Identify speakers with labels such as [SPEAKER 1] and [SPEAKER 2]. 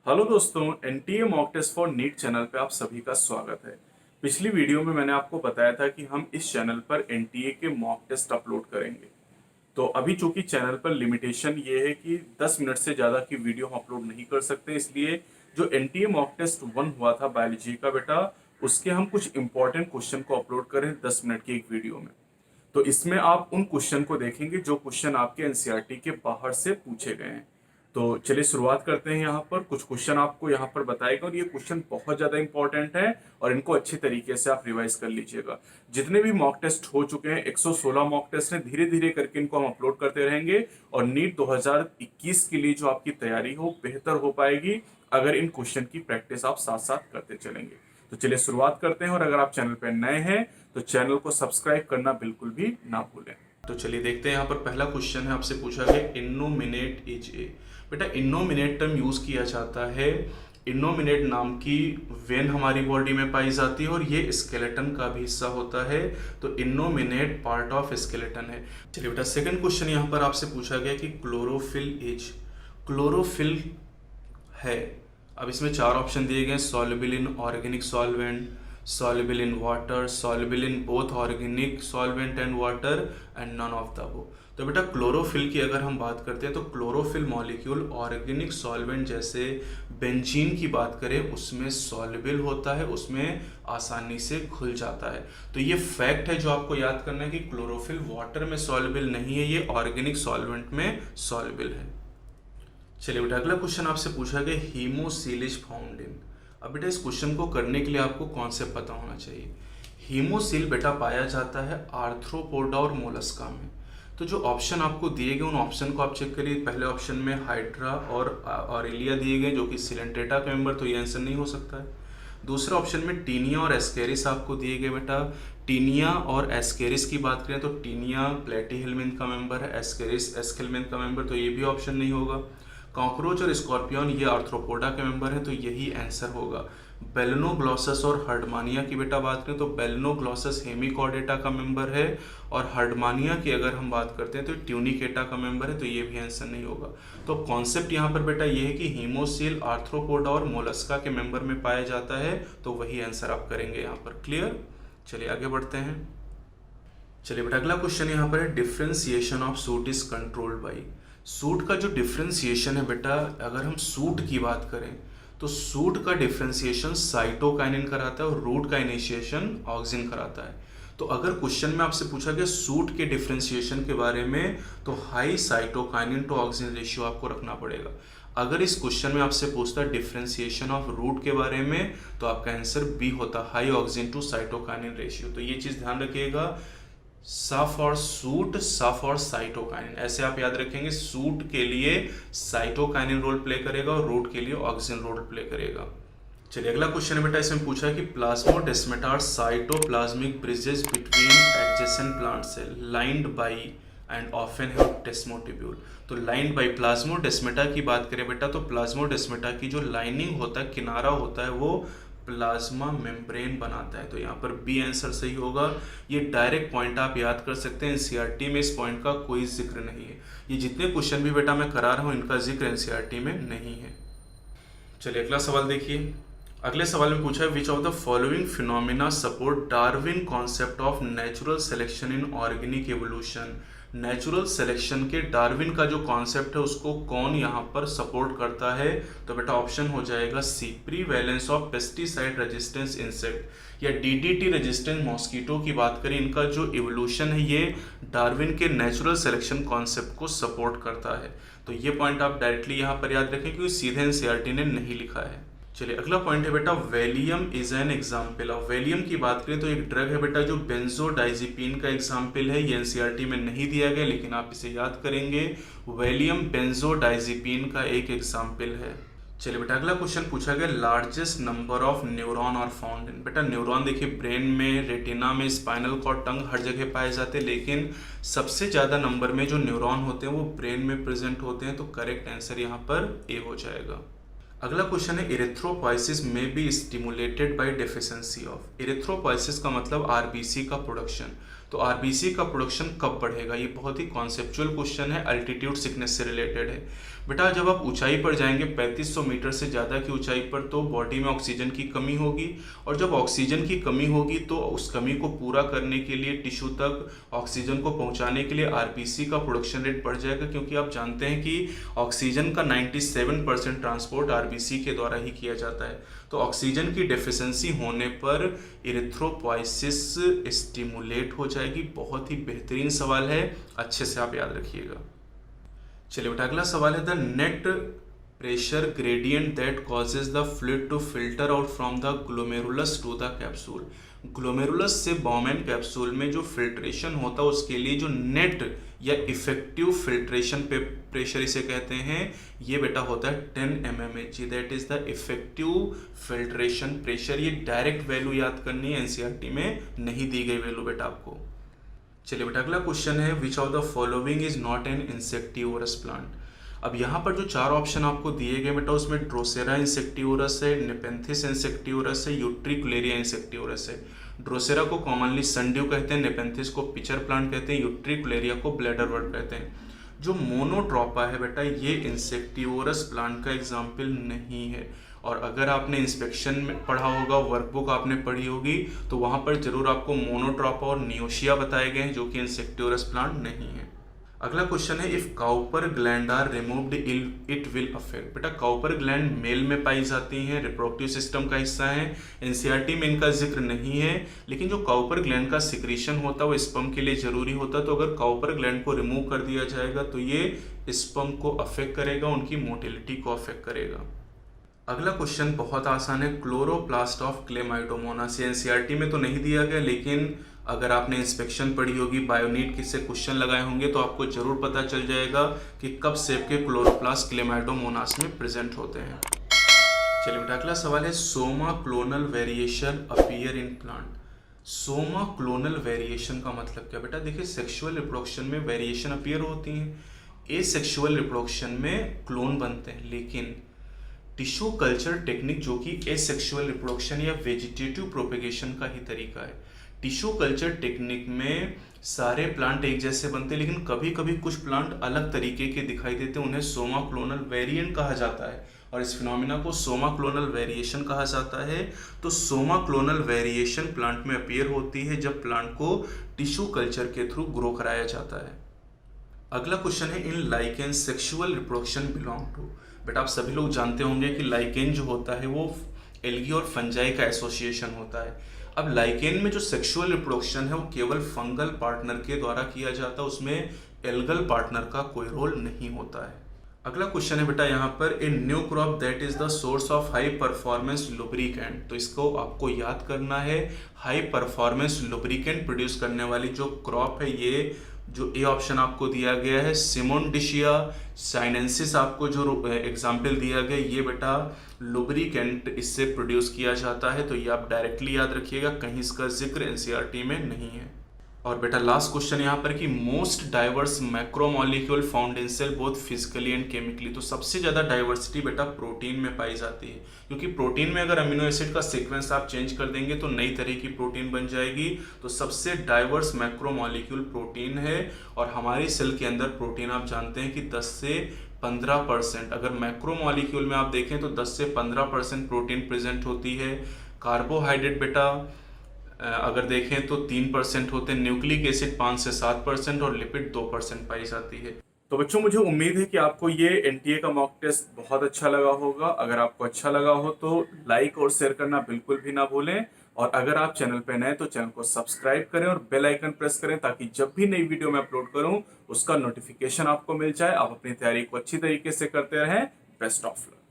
[SPEAKER 1] Hello दोस्तों, NTA mock test for NEET channel पे आप सभी का स्वागत है। पिछली वीडियो में मैंने आपको बताया था कि हम इस चैनल पर एनटीए के मॉक टेस्ट अपलोड करेंगे। तो अभी चूंकि चैनल पर लिमिटेशन ये है कि 10 मिनट से ज़्यादा की वीडियो हम अपलोड नहीं कर सकते, इसलिए जो एनटीए मॉक टेस्ट 1 हुआ था बायोलॉजी का बेटा, उसके हम कुछ इंपॉर्टेंट क्वेश्चन को अपलोड करें 10 मिनट की एक वीडियो में। तो इसमें आप उन क्वेश्चन को देखेंगे जो क्वेश्चन आपके एनसीईआरटी के बाहर से पूछे गए हैं। तो चलिए शुरुआत करते हैं। यहाँ पर कुछ क्वेश्चन आपको यहाँ पर बताएगा और ये क्वेश्चन बहुत ज्यादा इंपॉर्टेंट है और इनको अच्छे तरीके से आप रिवाइज कर लीजिएगा। जितने भी मॉक टेस्ट हो चुके हैं, 116 मॉक टेस्ट हैं, धीरे धीरे करके इनको हम अपलोड करते रहेंगे और नीट 2021 के लिए जो आपकी तैयारी हो बेहतर हो पाएगी अगर इन क्वेश्चन की प्रैक्टिस आप साथ साथ करते चलेंगे। तो चलिए शुरुआत करते हैं और अगर आप चैनल पर नए हैं तो चैनल को सब्सक्राइब करना बिल्कुल भी ना भूलें। तो चलिए देखते हैं। यहाँ पर पहला क्वेश्चन है, आपसे पूछा गया इनोमिनेट इज ए। बेटा इनोमिनेट टर्म यूज किया जाता है, इनोमिनेट नाम की वेन हमारी बॉडी में पाई जाती है और ये स्केलेटन का भी हिस्सा होता है। तो इनोमिनेट पार्ट ऑफ स्केलेटन है। चलिए बेटा सेकंड क्वेश्चन यहाँ पर आपसे पूछा गया कि क्लोरोफिल इज, क्लोरोफिल है। अब इसमें चार ऑप्शन दिए गए, soluble in organic solvent, soluble in water, soluble in both organic solvent and water and none of the above। तो बेटा क्लोरोफिल की अगर हम बात करते हैं तो क्लोरोफिल मॉलिक्यूल ऑर्गेनिक सॉल्वेंट जैसे बेंजीन की बात करें उसमें सॉल्युबल होता है, उसमें आसानी से घुल जाता है। तो ये फैक्ट है जो आपको याद करना है कि क्लोरोफिल वाटर में सॉल्युबल नहीं है, ये ऑर्गेनिक सॉल्वेंट में सॉल्युबल है। चलिए बेटा अगला क्वेश्चन आपसे पूछा गया हीमोसील इज फाउंड इन। अब बेटा इस क्वेश्चन को करने के लिए आपको कॉन्सेप्ट पता होना चाहिए। हीमोसील बेटा पाया जाता है आर्थ्रोपोडा और मोलस्का में। तो जो ऑप्शन आपको दिए गए उन ऑप्शन को आप चेक करिए। पहले ऑप्शन में हाइड्रा और ऑरेलिया दिए गए जो कि सिलेंट्रेटा का मेंबर, तो ये आंसर नहीं हो सकता है। दूसरे ऑप्शन में टीनिया और एस्केरिस आपको दिए गए। बेटा टीनिया और एस्केरिस की बात करें तो टीनिया प्लेटीहेल्मिन्थ का मेंबर है, एस्केरिस एस्केल्मिन्थ का मेंबर, तो ये भी ऑप्शन नहीं होगा। कॉकरोच और स्कॉर्पियन ये आर्थ्रोपोडा के मेंबर हैं, तो यही आंसर होगा। बेलनोग्लॉसस और हर्डमानिया की बेटा बात करें तो बेलनोग्लॉसस हेमिकॉर्डेटा का मेंबर है और हर्डमानिया की अगर हम बात करते हैं तो ट्यूनिकेटा का मेंबर है, तो ये भी आंसर नहीं होगा। तो कॉन्सेप्ट यहाँ पर बेटा ये है कि हीमोसील आर्थ्रोपोडा और मोलस्का के मेंबर में पाया जाता है, तो वही आंसर आप करेंगे यहाँ पर। क्लियर? चलिए आगे बढ़ते हैं। चलिए बेटा अगला क्वेश्चन यहाँ पर है differentiation of suit is controlled by. Suit का जो डिफ्रेंसिएशन है बेटा, अगर हम सूट की बात करें तो सूट का डिफ्रेंसिएशन साइटोकाइनिन कराता है और रूट का इनिशिएशन ऑक्सिन कराता है। तो अगर क्वेश्चन में आपसे पूछा गया सूट के डिफ्रेंसिएशन के बारे में तो high cytokinin to auxin ratio आपको रखना पड़ेगा। अगर इस क्वेश्चन में आपसे पूछता है डिफ्रेंसिएशन ऑफ रूट के बारे में तो आपका आंसर बी होता, high auxin to cytokinin ratio. तो ये चीज़ ध्यान रखिएगा, सा फॉर सूट, सा फॉर साइटोकाइनिन, ऐसे आप याद रखेंगे। सूट के लिए साइटोकाइनिन रोल प्ले करेगा और रूट के लिए ऑक्सिन रोल प्ले करेगा। चलिए अगला क्वेश्चन है बेटा, इसमें पूछा है कि plasmodesmata are cytoplasmic bridges between adjacent plant cell lined by and often have desmotubule. तो लाइंड बाई प्लाज्मोडेस्माटा की बात करें बेटा तो प्लाज्मोडेस्माटा की जो लाइनिंग होता है, किनारा होता है, वो प्लाज्मा मेम्ब्रेन बनाता है। तो यहाँ पर बी आंसर सही होगा। ये डायरेक्ट पॉइंट आप याद कर सकते हैं, एनसीईआरटी में इस पॉइंट का कोई जिक्र नहीं है। ये जितने क्वेश्चन भी बेटा मैं करा रहा हूँ इनका जिक्र एनसीईआरटी में नहीं है। चलिए अगला सवाल देखिए। अगले सवाल में पूछा है which of the following phenomena support Darwin concept of natural selection in organic evolution. Natural selection के डार्विन का जो कॉन्सेप्ट है उसको कौन यहाँ पर सपोर्ट करता है? तो बेटा ऑप्शन हो जाएगा सी, प्रीवैलेंस ऑफ पेस्टिसाइड रेजिस्टेंस इंसेक्ट या डीडीटी रेजिस्टेंट मॉस्किटो की बात करें, इनका जो इवोल्यूशन है ये डार्विन के नेचुरल सिलेक्शन कॉन्सेप्ट को सपोर्ट करता है। तो ये पॉइंट आप डायरेक्टली यहाँ पर याद रखें क्योंकि सीधे एनसीईआरटी ने नहीं लिखा है। चलिए अगला पॉइंट है बेटा Valium is an example of. Valium की बात करें तो एक ड्रग है बेटा जो बेंजोडाइजिपीन का एग्जाम्पल है। ये एनसीईआरटी में नहीं दिया गया लेकिन आप इसे याद करेंगे, वेलियम बेंजोडाइजिपीन का एक एग्जाम्पल है। चलिए बेटा अगला क्वेश्चन पूछा गया largest number of neuron are found in. बेटा न्यूरॉन देखिए ब्रेन में, रेटिना में, स्पाइनल कॉर्ड, टंग हर जगह पाए जाते हैं, लेकिन सबसे ज़्यादा नंबर में जो न्यूरॉन होते हैं वो ब्रेन में प्रेजेंट होते हैं। तो करेक्ट आंसर यहाँ पर ए हो जाएगा। अगला क्वेश्चन है इरेथ्रोपोइसिस में be stimulated by deficiency of. Erythropoiesis का मतलब आरबीसी का प्रोडक्शन। तो आरबीसी का प्रोडक्शन कब बढ़ेगा, ये बहुत ही कॉन्सेप्चुअल क्वेश्चन है, अल्टीट्यूड सिकनेस से रिलेटेड है। बेटा जब आप ऊंचाई पर जाएंगे 3500 मीटर से ज़्यादा की ऊंचाई पर, तो बॉडी में ऑक्सीजन की कमी होगी, और जब ऑक्सीजन की कमी होगी तो उस कमी को पूरा करने के लिए, टिश्यू तक ऑक्सीजन को पहुंचाने के लिए आरबीसी का प्रोडक्शन रेट बढ़ जाएगा, क्योंकि आप जानते हैं कि ऑक्सीजन का 97% ट्रांसपोर्ट आरबीसी के द्वारा ही किया जाता है। तो ऑक्सीजन की डेफिशिएंसी होने पर इरिथ्रोपोइसिस स्टिमुलेट हो जाएगी। बहुत ही बेहतरीन सवाल है, अच्छे से आप याद रखिएगा। चलिए बेटा अगला सवाल है, the net pressure gradient that causes the fluid to filter out from the glomerulus to the capsule. Glomerulus से बॉमेन कैप्सूल में जो फिल्ट्रेशन होता है उसके लिए जो नेट या इफेक्टिव फिल्ट्रेशन पे प्रेशर इसे कहते हैं, ये बेटा होता है 10 mmHg, that is the effective filtration pressure. ये डायरेक्ट वैल्यू याद करनी है, एनसीईआरटी में नहीं दी गई वैल्यू बेटा आपको। चलिए बेटा अगला क्वेश्चन है, which of the following is not an insectivorous plant. अब यहाँ पर जो 4 ऑप्शन आपको दिए गए बेटा, उसमें ड्रोसेरा इंसेक्टिवोरस है, नेपेंथिस इंसेक्टिवोरस है, यूट्रिकुलेरिया इंसेक्टिवोरस है। ड्रोसेरा को कॉमनली सनड्यू कहते हैं, नेपेंथिस को पिचर प्लांट कहते हैं, यूट्रिकुलेरिया को ब्लैडर वर्ट कहते हैं। जो मोनोट्रोपा है बेटा, ये इंसेक्टिवोरस प्लांट का एग्जाम्पल नहीं है, और अगर आपने इंस्पेक्शन में पढ़ा होगा, वर्कबुक आपने पढ़ी होगी, तो वहाँ पर जरूर आपको मोनोट्रोपा और नियोशिया बताए गए हैं, जो कि इंसेक्टिवोरस प्लांट नहीं है। अगला क्वेश्चन है, if Cowper gland are removed it will affect. बेटा काउपर ग्लैंड मेल में पाई जाती हैं, रिप्रोडक्टिव सिस्टम का हिस्सा है, एनसीईआरटी में इनका जिक्र नहीं है, लेकिन जो काउपर ग्लैंड का सिक्रीशन होता है वो स्पर्म के लिए जरूरी होता है। तो अगर काउपर ग्लैंड को रिमूव कर दिया जाएगा तो ये स्पर्म को अफेक्ट करेगा, उनकी मोटिलिटी को अफेक्ट करेगा। अगला क्वेश्चन बहुत आसान है, क्लोरोप्लास्ट ऑफ क्लेमाइडोमोनास। एनसीईआरटी में तो नहीं दिया गया, लेकिन अगर आपने इंस्पेक्शन पढ़ी होगी, बायोनीट किससे क्वेश्चन लगाए होंगे, तो आपको जरूर पता चल जाएगा कि कब शेप के क्लोरोप्लास्ट क्लेमाइडोमोनास में प्रेजेंट होते हैं। चलिए बेटा अगला सवाल है, Soma clonal variation appear in plant. Soma clonal variation का मतलब क्या बेटा, देखिए सेक्सुअल रिप्रोडक्शन में वेरिएशन अपीयर होती हैं, एसेक्सुअल रिप्रोडक्शन में क्लोन बनते हैं, लेकिन टिश्यू कल्चर टेक्निक जो कि एसेक्सुअल रिप्रोडक्शन या वेजिटेटिव प्रोपेगेशन का ही तरीका है। टिश्यू कल्चर टेक्निक में सारे प्लांट एक जैसे बनते हैं, लेकिन कभी कभी कुछ प्लांट अलग तरीके के दिखाई देते हैं, उन्हें सोमा क्लोनल वेरिएंट कहा जाता है, और इस फिनोमिना को सोमा क्लोनल वेरिएशन कहा जाता है। तो सोमा क्लोनल वेरिएशन प्लांट में अपीयर होती है जब प्लांट को टिश्यू कल्चर के थ्रू ग्रो कराया जाता है। अगला क्वेश्चन है, in lichen sexual reproduction belong to. बेटा आप सभी लोग जानते होंगे कि लाइकेन जो होता है वो एल्गी और फंजाई का एसोसिएशन होता है। अब लाइकेन में जो सेक्सुअल रिप्रोडक्शन है वो केवल फंगल पार्टनर के द्वारा किया जाता है, उसमें एल्गल पार्टनर का कोई रोल नहीं होता है। अगला क्वेश्चन है बेटा यहाँ पर, a new crop that is the source of high performance lubricant. तो इसको आपको याद करना है, हाई परफॉर्मेंस लुब्रिकेंट प्रोड्यूस करने वाली जो क्रॉप है, ये जो ए ऑप्शन आपको दिया गया है सिमोनडिशिया साइनेंसिस, आपको जो एग्जाम्पल दिया गया, ये बेटा लुब्रिकेंट इससे प्रोड्यूस किया जाता है। तो ये आप डायरेक्टली याद रखिएगा, कहीं इसका जिक्र एनसीईआरटी में नहीं है। और बेटा लास्ट क्वेश्चन यहाँ पर कि most diverse macromolecule found in cell both physically and chemically. तो सबसे ज़्यादा डाइवर्सिटी बेटा प्रोटीन में पाई जाती है, क्योंकि प्रोटीन में अगर अमीनो एसिड का सीक्वेंस आप चेंज कर देंगे तो नई तरह की प्रोटीन बन जाएगी। तो सबसे डाइवर्स मैक्रोमोलिक्यूल प्रोटीन है, और हमारी सेल के अंदर प्रोटीन आप जानते हैं कि 10 से 15%, अगर मैक्रोमोलिक्यूल में आप देखें तो 10 से 15% प्रोटीन प्रेजेंट होती है। कार्बोहाइड्रेट बेटा अगर देखें तो 3% होते हैं, न्यूक्लिक एसिड 5 से 7% और लिपिड 2% पाई जाती है। तो बच्चों मुझे उम्मीद है कि आपको ये एनटीए का मॉक टेस्ट बहुत अच्छा लगा होगा। अगर आपको अच्छा लगा हो तो लाइक और शेयर करना बिल्कुल भी ना भूलें, और अगर आप चैनल पे नए तो चैनल को सब्सक्राइब करें और बेल आइकन प्रेस करें, ताकि जब भी नई वीडियो मैं अपलोड करूं उसका नोटिफिकेशन आपको मिल जाए। आप अपनी तैयारी को अच्छी तरीके से करते रहें। Best of luck.